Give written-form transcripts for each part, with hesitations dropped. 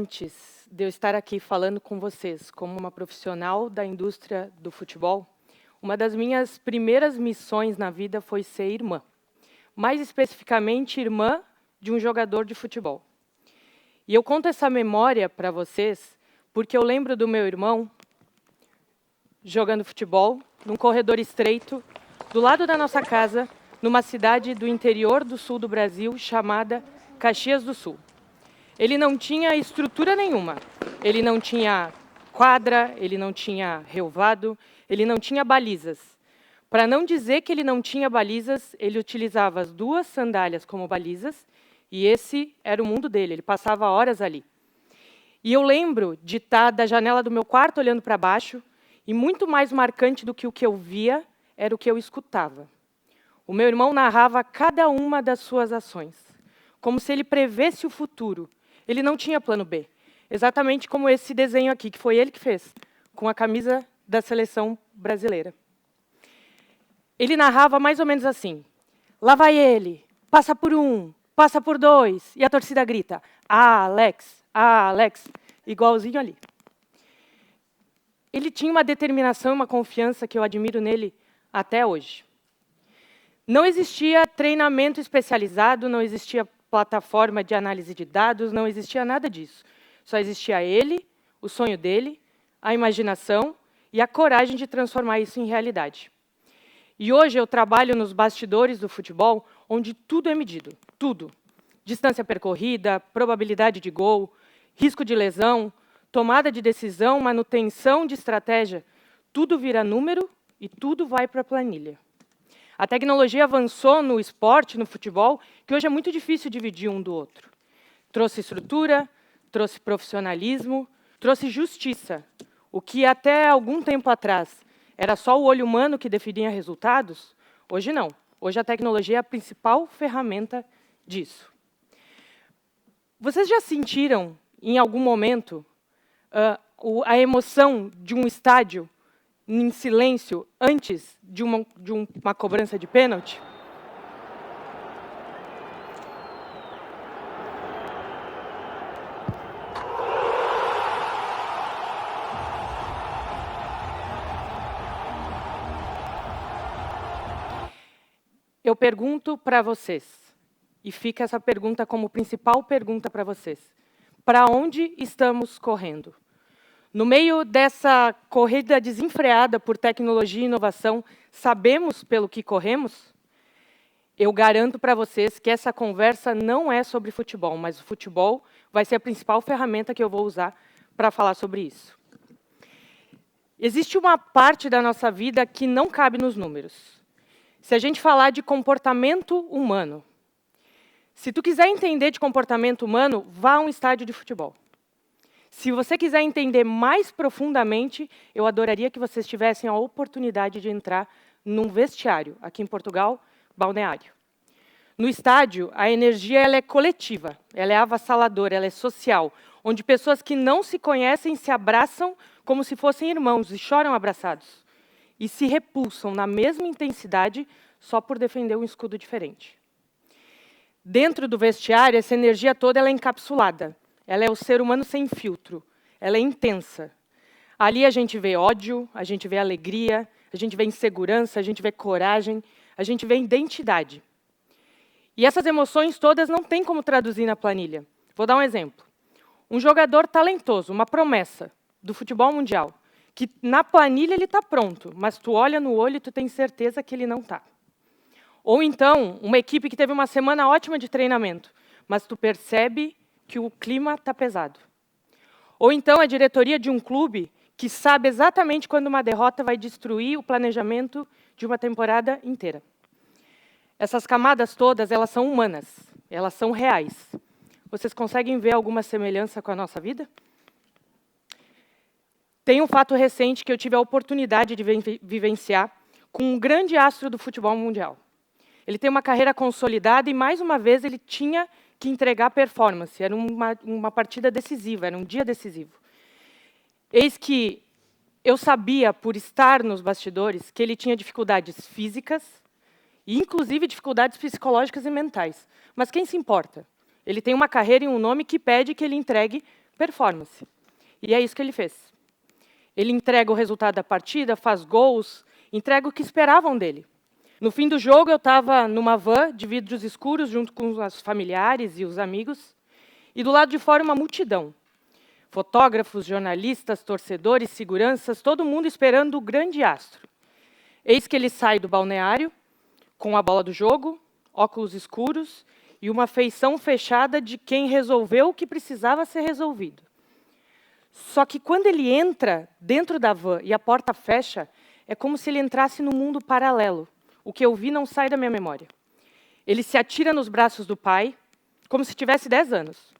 antes de eu estar aqui falando com vocês como uma profissional da indústria do futebol, uma das minhas primeiras missões na vida foi ser irmã. Mais especificamente, irmã de um jogador de futebol. E eu conto essa memória para vocês porque eu lembro do meu irmão jogando futebol num corredor estreito, do lado da nossa casa, numa cidade do interior do sul do Brasil chamada Caxias do Sul. Ele não tinha estrutura nenhuma, ele não tinha quadra, ele não tinha relvado, ele não tinha balizas. Para não dizer que ele não tinha balizas, ele utilizava as 2 sandálias como balizas, e esse era o mundo dele, ele passava horas ali. E eu lembro de estar da janela do meu quarto olhando para baixo, e muito mais marcante do que o que eu via, era o que eu escutava. O meu irmão narrava cada uma das suas ações, como se ele prevesse o futuro. Ele não tinha plano B, exatamente como esse desenho aqui, que foi ele que fez, com a camisa da seleção brasileira. Ele narrava mais ou menos assim: lá vai ele, passa por 1, passa por 2, e a torcida grita: ah, Alex, igualzinho ali. Ele tinha uma determinação e uma confiança que eu admiro nele até hoje. Não existia treinamento especializado, não existia plataforma de análise de dados, não existia nada disso. Só existia ele, o sonho dele, a imaginação e a coragem de transformar isso em realidade. E hoje eu trabalho nos bastidores do futebol, onde tudo é medido, tudo. Distância percorrida, probabilidade de gol, risco de lesão, tomada de decisão, manutenção de estratégia, tudo vira número e tudo vai para a planilha. A tecnologia avançou no esporte, no futebol, que hoje é muito difícil dividir um do outro. Trouxe estrutura, trouxe profissionalismo, trouxe justiça. O que até algum tempo atrás era só o olho humano que definia resultados, hoje não. Hoje a tecnologia é a principal ferramenta disso. Vocês já sentiram, em algum momento, a emoção de um estádio em silêncio antes de uma cobrança de pênalti? Eu pergunto para vocês, e fica essa pergunta como principal pergunta para vocês: para onde estamos correndo? No meio dessa corrida desenfreada por tecnologia e inovação, sabemos pelo que corremos? Eu garanto para vocês que essa conversa não é sobre futebol, mas o futebol vai ser a principal ferramenta que eu vou usar para falar sobre isso. Existe uma parte da nossa vida que não cabe nos números. Se a gente falar de comportamento humano, se tu quiser entender de comportamento humano, vá a um estádio de futebol. Se você quiser entender mais profundamente, eu adoraria que vocês tivessem a oportunidade de entrar num vestiário, aqui em Portugal, balneário. No estádio, a energia ela é coletiva, ela é avassaladora, ela é social, onde pessoas que não se conhecem se abraçam como se fossem irmãos e choram abraçados. E se repulsam na mesma intensidade só por defender um escudo diferente. Dentro do vestiário, essa energia toda ela é encapsulada. Ela é o ser humano sem filtro, ela é intensa. Ali a gente vê ódio, a gente vê alegria, a gente vê insegurança, a gente vê coragem, a gente vê identidade. E essas emoções todas não tem como traduzir na planilha. Vou dar um exemplo. Um jogador talentoso, uma promessa do futebol mundial, que na planilha ele está pronto, mas tu olha no olho e tu tem certeza que ele não está. Ou então, uma equipe que teve uma semana ótima de treinamento, mas tu percebe que o clima está pesado. Ou então a diretoria de um clube que sabe exatamente quando uma derrota vai destruir o planejamento de uma temporada inteira. Essas camadas todas, elas são humanas, elas são reais. Vocês conseguem ver alguma semelhança com a nossa vida? Tem um fato recente que eu tive a oportunidade de vivenciar com um grande astro do futebol mundial. Ele tem uma carreira consolidada e, mais uma vez, ele tinha que entregar performance. Era uma partida decisiva, era um dia decisivo. Eis que eu sabia, por estar nos bastidores, que ele tinha dificuldades físicas e, inclusive, dificuldades psicológicas e mentais. Mas quem se importa? Ele tem uma carreira e um nome que pede que ele entregue performance. E é isso que ele fez. Ele entrega o resultado da partida, faz gols, entrega o que esperavam dele. No fim do jogo, eu estava numa van de vidros escuros, junto com os familiares e os amigos, e do lado de fora uma multidão. Fotógrafos, jornalistas, torcedores, seguranças, todo mundo esperando o grande astro. Eis que ele sai do balneário, com a bola do jogo, óculos escuros e uma feição fechada de quem resolveu o que precisava ser resolvido. Só que quando ele entra dentro da van e a porta fecha, é como se ele entrasse num mundo paralelo. O que eu vi não sai da minha memória. Ele se atira nos braços do pai, como se tivesse 10 anos.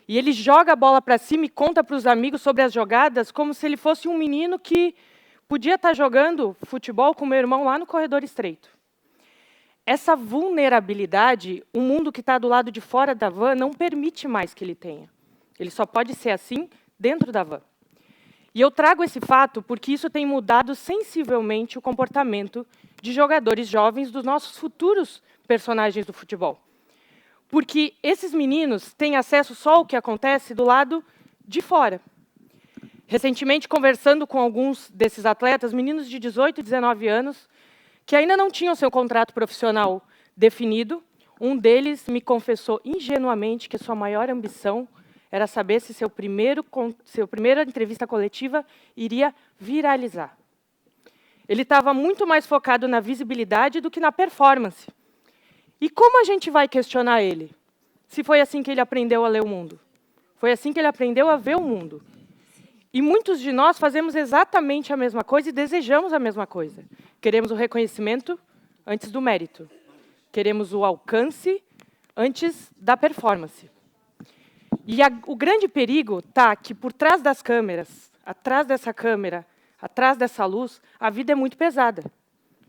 E ele joga a bola para cima e conta para os amigos sobre as jogadas, como se ele fosse um menino que podia estar jogando futebol com meu irmão lá no corredor estreito. Essa vulnerabilidade, o mundo que está do lado de fora da van não permite mais que ele tenha. Ele só pode ser assim dentro da van. E eu trago esse fato porque isso tem mudado sensivelmente o comportamento de jogadores jovens dos nossos futuros personagens do futebol. Porque esses meninos têm acesso só ao que acontece do lado de fora. Recentemente, conversando com alguns desses atletas, meninos de 18 e 19 anos, que ainda não tinham seu contrato profissional definido, um deles me confessou ingenuamente que sua maior ambição era saber se sua primeira entrevista coletiva iria viralizar. Ele estava muito mais focado na visibilidade do que na performance. E como a gente vai questionar ele? Se foi assim que ele aprendeu a ler o mundo. Foi assim que ele aprendeu a ver o mundo. E muitos de nós fazemos exatamente a mesma coisa e desejamos a mesma coisa. Queremos o reconhecimento antes do mérito. Queremos o alcance antes da performance. E o grande perigo está que por trás das câmeras, atrás dessa câmera, atrás dessa luz, a vida é muito pesada.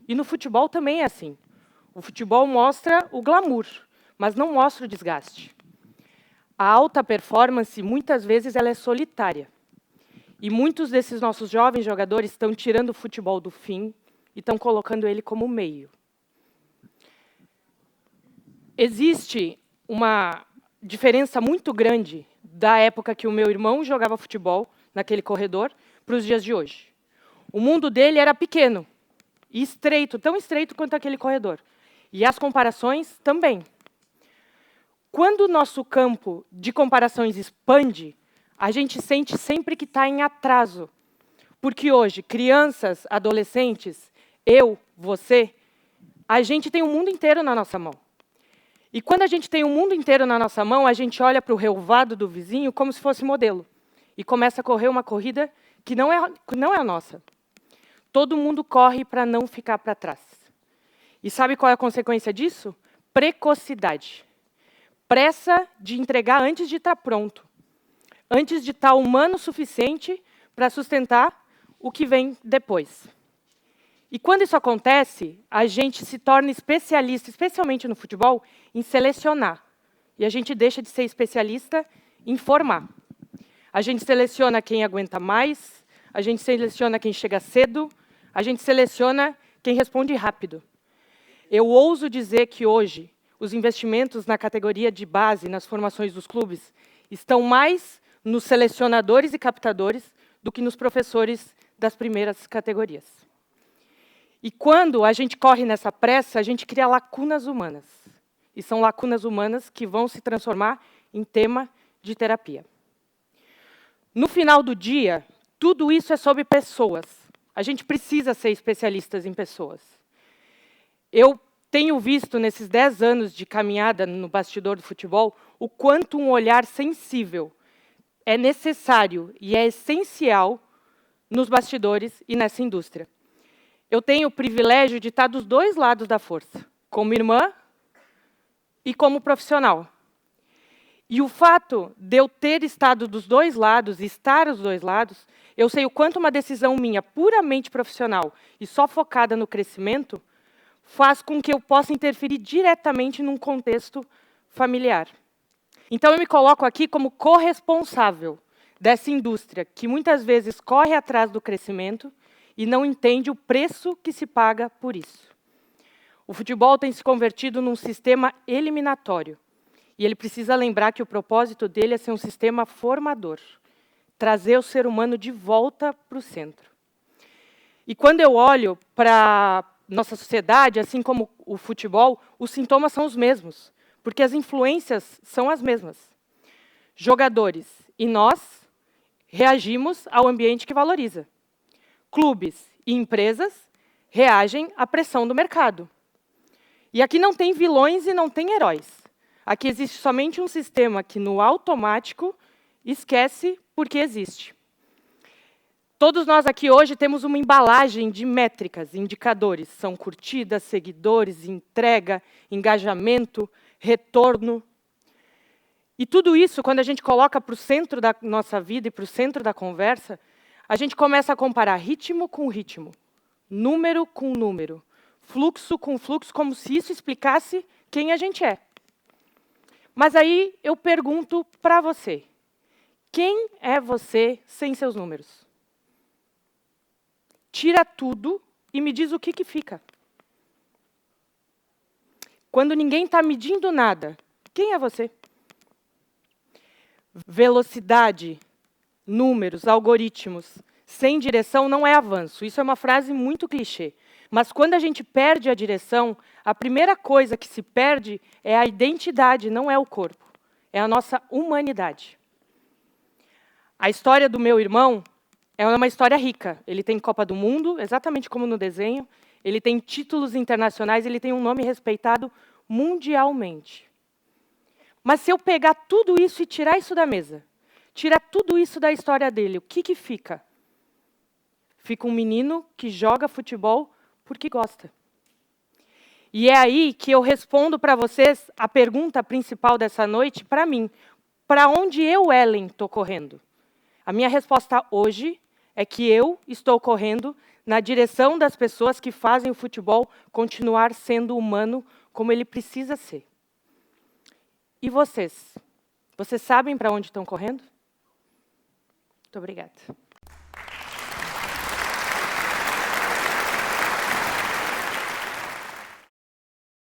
E no futebol também é assim. O futebol mostra o glamour, mas não mostra o desgaste. A alta performance, muitas vezes, ela é solitária. E muitos desses nossos jovens jogadores estão tirando o futebol do fim e estão colocando ele como meio. Existe uma diferença muito grande da época que o meu irmão jogava futebol, naquele corredor, para os dias de hoje. O mundo dele era pequeno e estreito, tão estreito quanto aquele corredor. E as comparações também. Quando o nosso campo de comparações expande, a gente sente sempre que está em atraso. Porque hoje, crianças, adolescentes, eu, você, a gente tem o mundo inteiro na nossa mão. E quando a gente tem o mundo inteiro na nossa mão, a gente olha para o relvado do vizinho como se fosse modelo. E começa a correr uma corrida que não é a nossa. Todo mundo corre para não ficar para trás. E sabe qual é a consequência disso? Precocidade. Pressa de entregar antes de estar pronto. Antes de estar humano o suficiente para sustentar o que vem depois. E quando isso acontece, a gente se torna especialista, especialmente no futebol, em selecionar. E a gente deixa de ser especialista em formar. A gente seleciona quem aguenta mais, a gente seleciona quem chega cedo, a gente seleciona quem responde rápido. Eu ouso dizer que hoje os investimentos na categoria de base, nas formações dos clubes, estão mais nos selecionadores e captadores do que nos professores das primeiras categorias. E quando a gente corre nessa pressa, a gente cria lacunas humanas. E são lacunas humanas que vão se transformar em tema de terapia. No final do dia, tudo isso é sobre pessoas. A gente precisa ser especialistas em pessoas. Eu tenho visto, nesses 10 anos de caminhada no bastidor do futebol, o quanto um olhar sensível é necessário e é essencial nos bastidores e nessa indústria. Eu tenho o privilégio de estar dos dois lados da força, como irmã e como profissional. E o fato de eu ter estado dos dois lados, e estar dos dois lados, eu sei o quanto uma decisão minha, puramente profissional e só focada no crescimento, faz com que eu possa interferir diretamente num contexto familiar. Então, eu me coloco aqui como corresponsável dessa indústria, que muitas vezes corre atrás do crescimento e não entende o preço que se paga por isso. O futebol tem se convertido num sistema eliminatório. E ele precisa lembrar que o propósito dele é ser um sistema formador, trazer o ser humano de volta para o centro. E quando eu olho para nossa sociedade, assim como o futebol, os sintomas são os mesmos, porque as influências são as mesmas. Jogadores e nós reagimos ao ambiente que valoriza. Clubes e empresas reagem à pressão do mercado. E aqui não tem vilões e não tem heróis. Aqui existe somente um sistema que, no automático, esquece porque existe. Todos nós aqui hoje temos uma embalagem de métricas, indicadores. São curtidas, seguidores, entrega, engajamento, retorno. E tudo isso, quando a gente coloca para o centro da nossa vida e para o centro da conversa, a gente começa a comparar ritmo com ritmo, número com número, fluxo com fluxo, como se isso explicasse quem a gente é. Mas aí eu pergunto para você, quem é você sem seus números? Tira tudo e me diz o que fica. Quando ninguém está medindo nada, quem é você? Velocidade, números, algoritmos, sem direção não é avanço. Isso é uma frase muito clichê. Mas quando a gente perde a direção, a primeira coisa que se perde é a identidade, não é o corpo. É a nossa humanidade. A história do meu irmão é uma história rica. Ele tem Copa do Mundo, exatamente como no desenho. Ele tem títulos internacionais, ele tem um nome respeitado mundialmente. Mas se eu pegar tudo isso e tirar isso da mesa, tirar tudo isso da história dele, o que fica? Fica um menino que joga futebol porque gosta. E é aí que eu respondo para vocês a pergunta principal dessa noite, para mim. Para onde eu, Ellen, estou correndo? A minha resposta hoje é que eu estou correndo na direção das pessoas que fazem o futebol continuar sendo humano como ele precisa ser. E vocês? Vocês sabem para onde estão correndo? Muito obrigada.